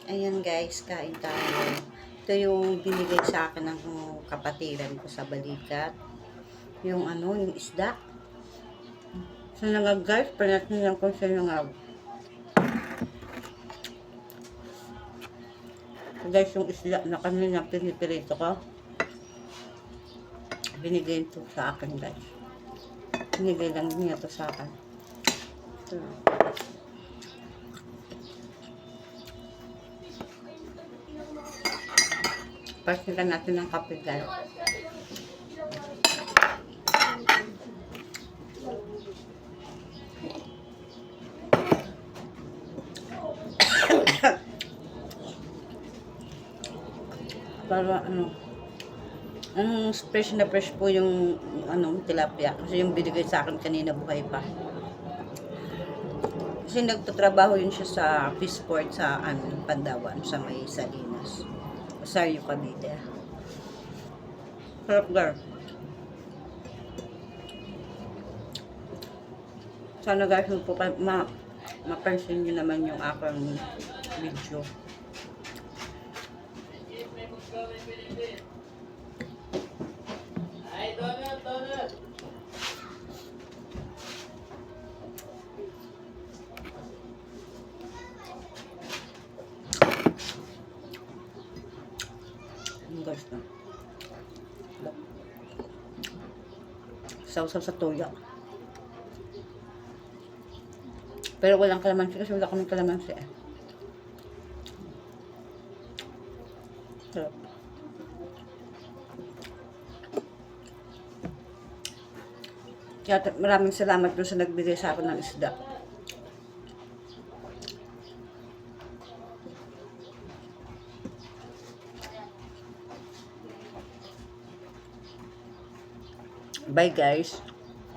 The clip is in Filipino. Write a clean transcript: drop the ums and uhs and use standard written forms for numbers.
Ayan guys, kain tayo. Ito yung binigay sa akin ng kapatiran ko sa balikat. Yung yung isda. Sinangag guys, panatin lang kung sinangag. Guys, yung isda na kanina pinipirito ko. Binigay ito sa akin guys. Binigay lang niya ito sa akin. Ito. Pasikan natin ng kape guys. Para fresh na fresh po yung tilapia. Kasi yung binigay sa akin kanina buhay pa. Kasi nagtatrabaho yun siya sa fish port sa Pandawan, sa may Salinas. Rosario, Cavite. Sarap guys. Sana guys, mapansin nyo naman yung aking video. Guys na. Sausaw sa toyo. Pero walang kalamansi kasi wala kaming kalamansi eh. Sarap. Kaya maraming salamat dun sa nagbigay sa akin ng isda. Bye guys.